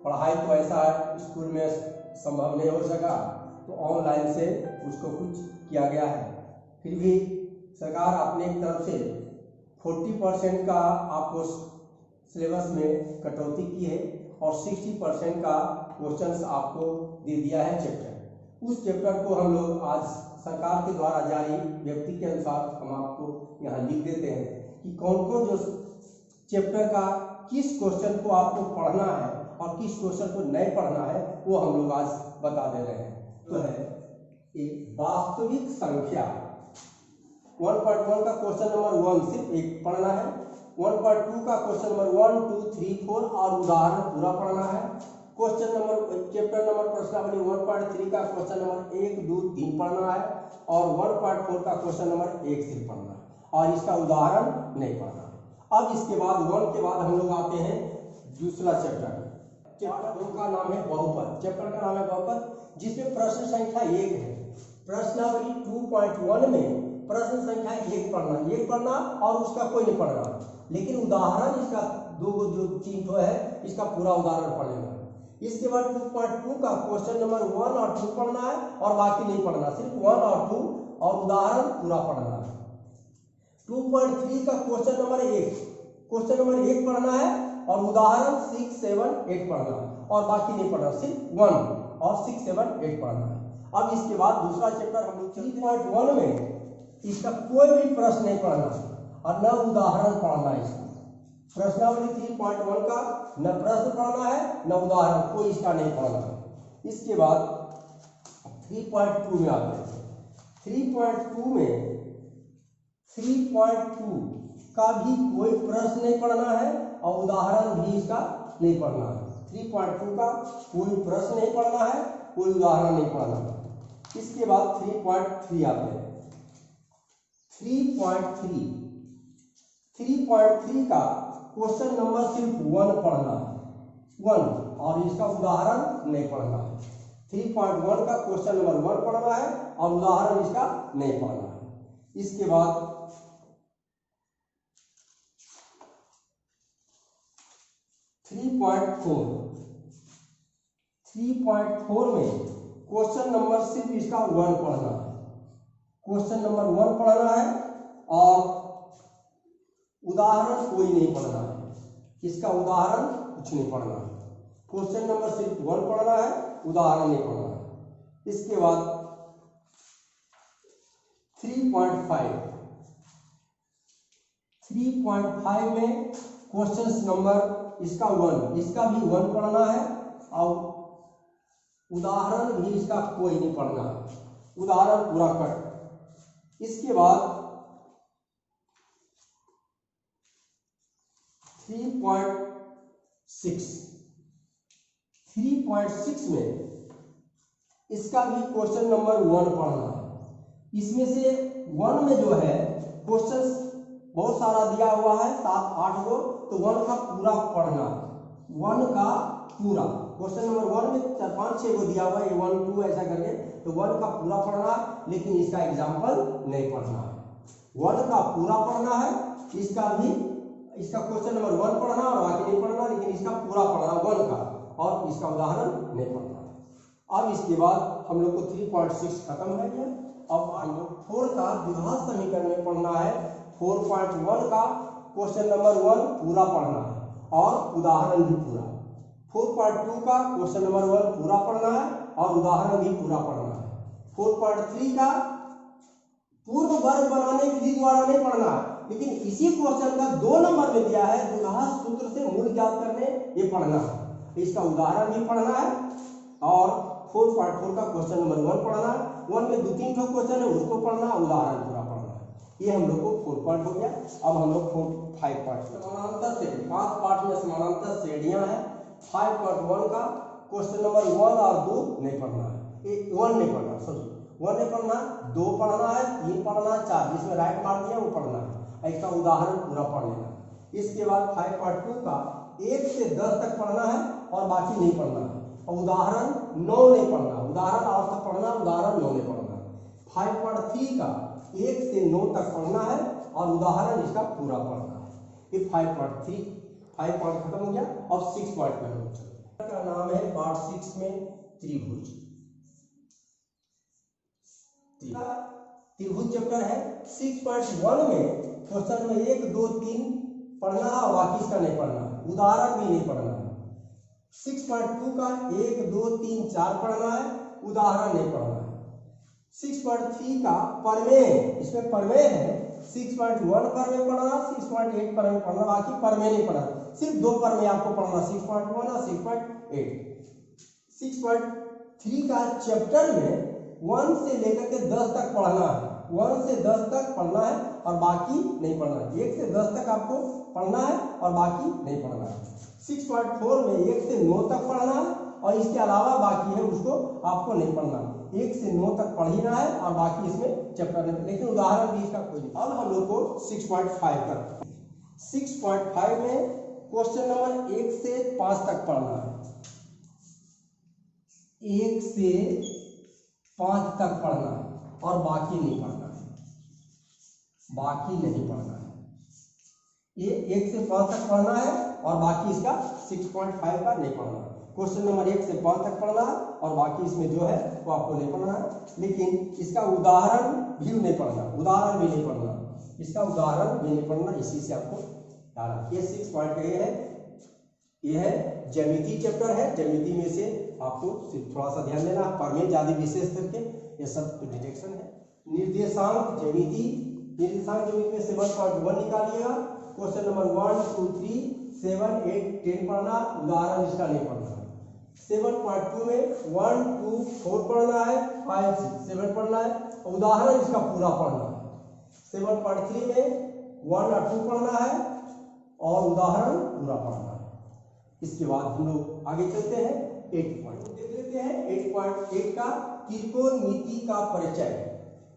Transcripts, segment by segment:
पढ़ाई तो ऐसा स्कूल में संभव नहीं हो सका, तो ऑनलाइन से उसको कुछ किया गया है। फिर भी सरकार अपने एक तरफ से 40% का आपको सिलेबस में कटौती की है और 60% का क्वेश्चंस आपको दे दिया है चैप्टर। उस चैप्टर को हम लोग आज सरकार के द्वारा जारी व्यक्ति के अनुसार हम आपको यहाँ लिख देते हैं कि कौन कौन जो चैप्टर का किस क्वेश्चन को आपको पढ़ना है और किस क्वेश्चन को नहीं पढ़ना है वो हम लोग आज बता दे रहे हैं। तो है एक वास्तविक संख्या 1.1 का क्वेश्चन नंबर 1 सिर्फ एक पढ़ना है, 1.2 का क्वेश्चन नंबर 1, 2, 3, 4 और उदाहरण पूरा पढ़ना है। क्वेश्चन नंबर चैप्टर नंबर प्रश्नावली 1.3 का क्वेश्चन नंबर 1, 2, 3 पढ़ना है और 1.4 का क्वेश्चन नंबर 1 सिर्फ पढ़ना है और इसका उदाहरण नहीं पढ़ना है। अब इसके बाद 1 के बाद हम लोग आते हैं दूसरा चैप्टर। चैप्टर 2 का नाम है बहुपद। चैप्टर का नाम है बहुपद, जिसमें प्रश्न संख्या 1 है। प्रश्नावली 2.1 में प्रश्न संख्या 1 पढ़ना और उसका कोई नहीं पढ़ना, लेकिन उदाहरण इसका दो जो 3 है इसका पूरा उदाहरण पढ़ना है। इसके बाद 2.2 का क्वेश्चन नंबर 1 और 2 पढ़ना है और बाकी नहीं पढ़ना, सिर्फ 1 और 2 और उदाहरण पूरा पढ़ना है। 2.3 का क्वेश्चन नंबर 1 पढ़ना है और उदाहरण 6, 7, 8 पढ़ना है और बाकी नहीं पढ़ना, सिर्फ 1 और 6, 7, 8 पढ़ना है। अब इसके बाद दूसरा चैप्टर हम लोग 3.1 में इसका कोई भी प्रश्न नहीं पढ़ना और न उदाहरण पढ़ना है। इसका प्रश्नावली 3.1 का न प्रश्न पढ़ना है न उदाहरण, कोई इसका नहीं पढ़ना है। इसके बाद 3.2 में आते हैं। 3.2 का भी कोई प्रश्न नहीं पढ़ना है और उदाहरण भी इसका नहीं पढ़ना है। 3.2 का कोई प्रश्न नहीं पढ़ना है, कोई उदाहरण नहीं पढ़ना है। इसके बाद 3.3 आते हैं। 3.3 का क्वेश्चन नंबर सिर्फ 1 पढ़ना है, 1 और इसका उदाहरण नहीं पढ़ना है। 3.1 का क्वेश्चन नंबर 1 पढ़ना है और उदाहरण इसका नहीं पढ़ना है। इसके बाद 3.4 में क्वेश्चन नंबर सिर्फ इसका 1 पढ़ना है, क्वेश्चन नंबर 1 पढ़ना है और उदाहरण कोई नहीं पढ़ना है, इसका उदाहरण कुछ नहीं पढ़ना है। क्वेश्चन नंबर सिर्फ 1 पढ़ना है, उदाहरण नहीं पढ़ना है। इसके बाद 3.5 में क्वेश्चन नंबर इसका 1, इसका भी 1 पढ़ना है और उदाहरण भी इसका कोई नहीं पढ़ना है, उदाहरण पूरा कट। इसके बाद 3.6 में इसका भी क्वेश्चन नंबर 1 पढ़ना है। इसमें से 1 में जो है क्वेश्चन बहुत सारा दिया हुआ है, 7-8 गो, तो 1 का पूरा पढ़ना है। 1 का पूरा क्वेश्चन नंबर 1 में 4-5-6 गो दिया हुआ है, 1, 2 ऐसा करके, तो 1 का पूरा पढ़ना है, लेकिन इसका एग्जाम्पल नहीं पढ़ना है। 1 का पूरा पढ़ना है, इसका क्वेश्चन नंबर 1 पढ़ना और बाकी नहीं पढ़ना, लेकिन इसका पूरा पढ़ना 1 का और इसका उदाहरण नहीं पढ़ना है। अब इसके बाद हम लोग को 3.6 खत्म है गया। अब हम लोग 4 का द्विघात समीकरण में पढ़ना है। 4.1 का क्वेश्चन नंबर 1 पूरा पढ़ना है और उदाहरण भी पूरा। 4.2 का क्वेश्चन नंबर 1 पूरा पढ़ना है और उदाहरण भी पूरा पढ़ना है। 4.3 का पूर्व वर्ग बनाने के द्वारा नहीं पढ़ना है, लेकिन इसी क्वेश्चन का 2 नंबर में दिया है, द्विघात सूत्र से मूल ज्ञात करने, ये पढ़ना है, इसका उदाहरण भी पढ़ना है। और 4.4 का क्वेश्चन नंबर 1 पढ़ना है, 1 में 2-3 क्वेश्चन है उसको पढ़ना, उदाहरण पूरा पढ़ना है। ये हम लोग को 4 पार्ट हो गया। अब हम लोग 5 पार्ट समानांतर श्रेणी, 5 पार्ट में समानांतर श्रेणियां हैं। 5.1 का क्वेश्चन नंबर 1 और 2 नहीं पढ़ना है, 1 नहीं पढ़ना, सॉरी 1 नहीं पढ़ना, 2 पढ़ना है, 3 पढ़ना है, 4 जिसमें राइट मार्क दिया वो पढ़ना है, इसका उदाहरण पूरा पढ़ लेना। इसके बाद 5.2 का 1 से 10 तक पढ़ना है और बाकी नहीं पढ़ना है, और उदाहरण 9 नहीं पढ़ना, उदाहरण 8 तक पढ़ना, उदाहरण 9 नहीं पढ़ना है। 5.3 का 1 से 9 तक पढ़ना है और उदाहरण इसका पूरा पढ़ना है। ये 5.3 5 पॉइंट खत्म हो गया। अब 6 पॉइंट में हम लोग चलते हैं। का नाम है पार्ट 6 में त्रिभुज। त्रिभुज चैप्टर है। 6.1 में क्वेश्चन में 1, 2, 3 पढ़ना है और बाकी इसका नहीं पढ़ना है, उदाहरण भी नहीं पढ़ना है। 6.2 का 1, 2, 3, 4 पढ़ना है, उदाहरण नहीं पढ़ना है। 6.3 का प्रमेय, इसमें प्रमेय है। 6.1 प्रमेय पढ़ना, 6.8 प्रमेय पढ़ना, बाकी प्रमेय नहीं पढ़ना। सिर्फ 2 प्रमेय आपको पढ़ना, 6.1 और 6.8। 6.3 का चैप्टर में 1 से लेकर के 10 तक पढ़ना है, 1 से 10 तक पढ़ना है और बाकी नहीं पढ़ना है। 1 से 10 तक आपको पढ़ना है और बाकी नहीं पढ़ना है। 6.4 में 1 से 9 तक पढ़ना है और इसके अलावा बाकी है उसको आपको नहीं पढ़ना। 1 से 9 तक पढ़ ही रहा है और बाकी इसमें चैप्टर नहीं, लेकिन उदाहरण भी इसका कोई नहीं। अब हम लोग को 6.5 कर 6.5 में क्वेश्चन नंबर 1 से 5 तक पढ़ना है। 1 से 5 तक पढ़ना है और बाकी नहीं पढ़ना है, बाकी नहीं पढ़ना है। ये 1 से 5 तक पढ़ना है और बाकी इसका 6.5 का नहीं पढ़ना है। क्वेश्चन नंबर 1 से 5 तक पढ़ना है और बाकी इसमें जो है वो आपको नहीं पढ़ना है, लेकिन इसका उदाहरण भी नहीं पढ़ना, उदाहरण भी नहीं पढ़ना, इसका उदाहरण भी नहीं पढ़ना। इसी से आपको याद, ये 6 पॉइंट का ये है ज्यामिति चैप्टर है। ज्यामिति में से आपको सिर्फ थोड़ा सा ध्यान देना, प्रमेय ज्यादा विशेष करके ये सब डिटेक्शन है। निर्देशांक ज्यामिति, निर्देशांक ज्यामिति में 7.1 निकालिएगा। क्वेश्चन नंबर 1, 2, 3, 7, 8, 10 पढ़ना, उदाहरण इसका नहीं पढ़ना। 7.2 में 1, 2, 4 पढ़ना है, 5, 6, 7 पढ़ना है, उदाहरण इसका पूरा पढ़ना है। 7.3 में 1 और 2 पढ़ना है और उदाहरण पूरा पढ़ना है। इसके बाद हम लोग आगे चलते हैं 8 पॉइंट देख लेते हैं। 8.8 का त्रिकोणमिति का परिचय।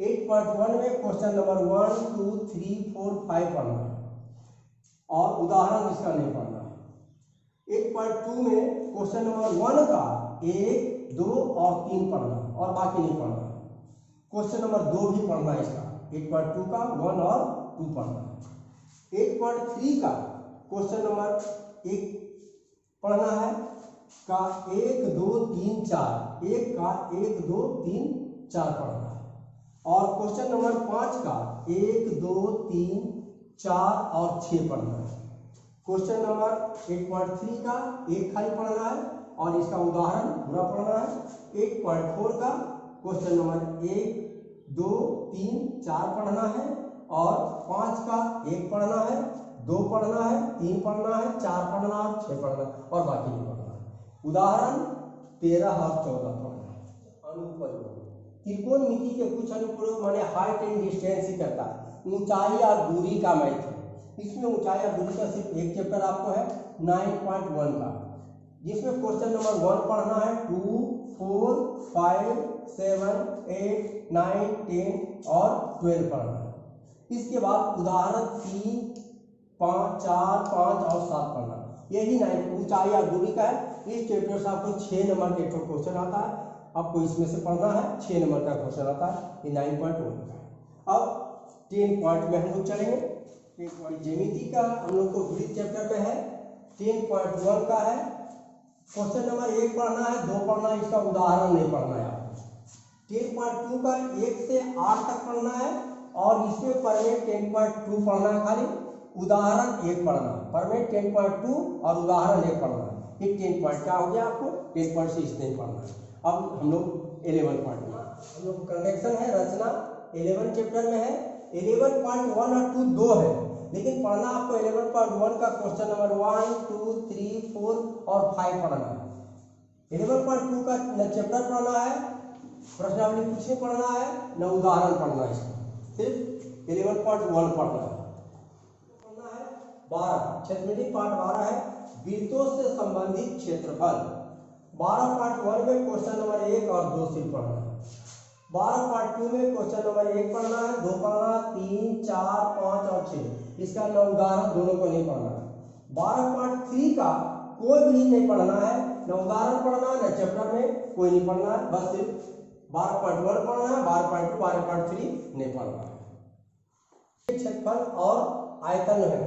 8.1 में क्वेश्चन नंबर 1, 2, 3, 4, 5 पढ़ना है और उदाहरण इसका नहीं पढ़ना है। 8.2 में क्वेश्चन नंबर 1 का 1, 2 और 3 पढ़ना और बाकी नहीं पढ़ना है। क्वेश्चन नंबर 2 भी पढ़ना है इसका, 8.2 का 1 और 2 पढ़ना है। 8.3 का क्वेश्चन नंबर 1 पढ़ना है का 1, 2, 3, 4, 1 का 1, 2, 3, 4 पढ़ना है और क्वेश्चन नंबर 5 का 1, 2, 3, 4 और 6 पढ़ना है। क्वेश्चन नंबर 8.3 का 1 खाली पढ़ना है और इसका उदाहरण पूरा पढ़ना है। 8.4 का क्वेश्चन नंबर 1, 2, 3, 4 पढ़ना है और 5 का 1 पढ़ना है, 2 पढ़ना है, 3 पढ़ना है, 4 पढ़ना है, 6 पढ़ना और बाकी नहीं पढ़ना है। उदाहरण 13 और 14 पढ़ना है। अनुप्रयोग, त्रिकोणमिति के कुछ अनुप्रयोग माने हाइट एंड डिस्टेंस ही करता है, ऊंचाई और दूरी का मैथ है। इसमें ऊंचाई और दूरी का सिर्फ एक चैप्टर आपको है 9.1 का, जिसमें क्वेश्चन नंबर 1 पढ़ना है, 2, 4, 5, 7, 8, 9, 10 और 12 पढ़ना है। इसके बाद उदाहरण 3, 5, 4, 5 और 7 पढ़ना। यही 9 ऊंचाई और दूरी का है। इस चैप्टर से आपको 6 नंबर का एक क्वेश्चन आता है, आपको इसमें से पढ़ना है। 6 नंबर का क्वेश्चन आता है, ये 9.1 का है। अब 10 पॉइंट में हम लोग चलेंगे। 10 पॉइंट ज्यामिति का हम लोग को वृत्त चैप्टर में है। 10.1 का है, क्वेश्चन नंबर 1 पढ़ना है, 2 पढ़ना है, इसका उदाहरण नहीं पढ़ना है आपको। 10.2 का 1 से 8 तक पढ़ना है और इसमें प्रमेय 10.2 पढ़ना है, खाली उदाहरण 1 पढ़ना है। प्रमेय 10.2 और उदाहरण 1 पढ़ना है। ये 10 पॉइंट क्या हो गया आपको, 10 पॉइंट से इसने पढ़ना है। अब हम लोग 11 पॉइंट में, हम लोग कन्वेक्शन है, रचना 11 चैप्टर में है। 11.1 और 2 दो है, लेकिन पढ़ना आपको 11.1 का क्वेश्चन नंबर 1, 2, 3, 4 और 5 पढ़ना है। 11.2 का न चैप्टर पढ़ना है, प्रश्नावली कुछ नहीं पढ़ना है, न उदाहरण पढ़ना है, सिर्फ 11.1 पढ़ना है। 12 क्षेत्रमिति पार्ट 12 है, वृत्तों से संबंधित क्षेत्रफल। 12.1 में क्वेश्चन नंबर 1 और 2 सिर्फ पढ़ना है। 12.2 में क्वेश्चन नंबर 1 पढ़ना है, 2 पढ़ना, 3, 4, 5 और 6, इसका न उदाहरण दोनों को नहीं पढ़ना है। 12.3 का कोई भी नहीं पढ़ना है, न उदाहरण पढ़ना है, न चैप्टर में कोई नहीं पढ़ना है, बस सिर्फ 12.1 पढ़ना है। 12.2, 12.3 नहीं पढ़ना है। क्षेत्रफल और आयतन है,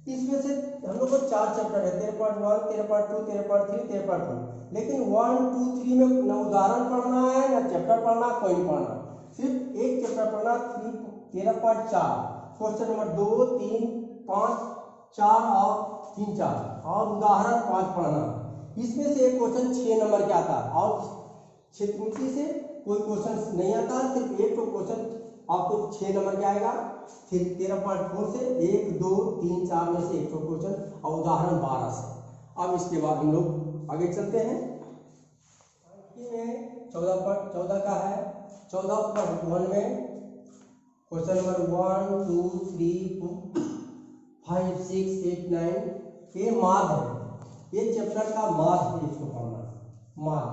इसमें से हम लोग को 4 चैप्टर है, 13.1, 13.2, 13.3, 13.4, लेकिन 1, 2, 3 में न उदाहरण पढ़ना है न चैप्टर पढ़ना, कोई नहीं पढ़ना, सिर्फ एक चैप्टर पढ़ना। 13.4 क्वेश्चन नंबर 2, 3, 5, 4 और 3, 4 और उदाहरण 5 पढ़ना। इसमें से एक क्वेश्चन 6 नंबर के आता है और क्षेत्रमिति से कोई क्वेश्चन नहीं आता, सिर्फ एक तो क्वेश्चन आपको 6 नंबर के आएगा। फिर 13.4 से 1, 2, 3, 4 में से एक तो क्वेश्चन और उदाहरण 12 से। अब इसके बाद हम लोग आगे चलते हैं। 14 का है, 14.1 में क्वेश्चन नंबर 1, 2, 3, 5, 6, 8, 9 ये माद है, ये चैप्टर का माद है, इसको पढ़ना माद।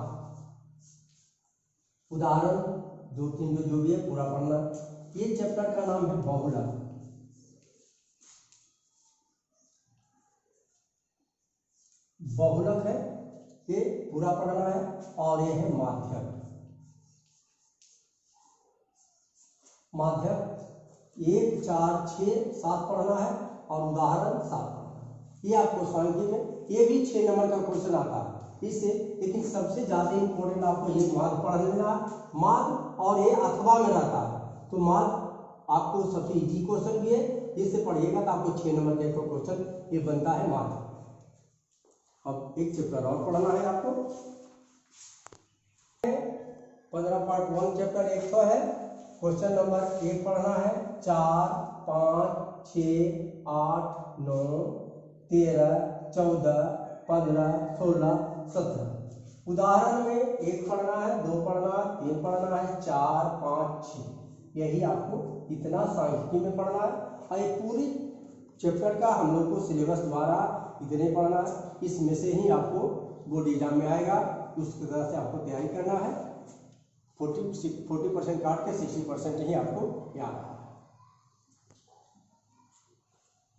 उदाहरण 2, 3 जो भी है पूरा पढ़ना। ये चैप्टर का नाम है बहुलक। बहुलक है, ये पूरा पढ़ना है। और ये है माध्यक। माध्यक 1, 4, 6, 7 पढ़ना है और उदाहरण 7 पढ़ना है। ये आपको सांख्यिकी में ये भी 6 नंबर का क्वेश्चन आता है इससे, लेकिन सबसे ज्यादा इंपॉर्टेंट आपको ये माद पढ़ लेना। माद और ये अथवा में रहता है, तो माद आपको सबसे इजी क्वेश्चन भी है, इससे पढ़िएगा तो आपको 6 नंबर का क्वेश्चन ये बनता है माद। अब एक चैप्टर और पढ़ना है आपको। 15.1 चैप्टर 100 है, क्वेश्चन नंबर 1 पढ़ना है। 4, 5, 6, 8, 9, 13, 14, 15, 16, 17। उदाहरण में 1 पढ़ना है, 2 पढ़ना है, 3 पढ़ना है, 4, 5, 6, यही आपको इतना सांख्यिकी में पढ़ना है। और ये पूरी चैप्टर का हम लोग को सिलेबस द्वारा इतने पढ़ना है, इसमें से ही आपको बोर्ड एग्जाम में आएगा, उस तरह से आपको तैयारी करना है। 40% काट के 60% ही आपको याद है।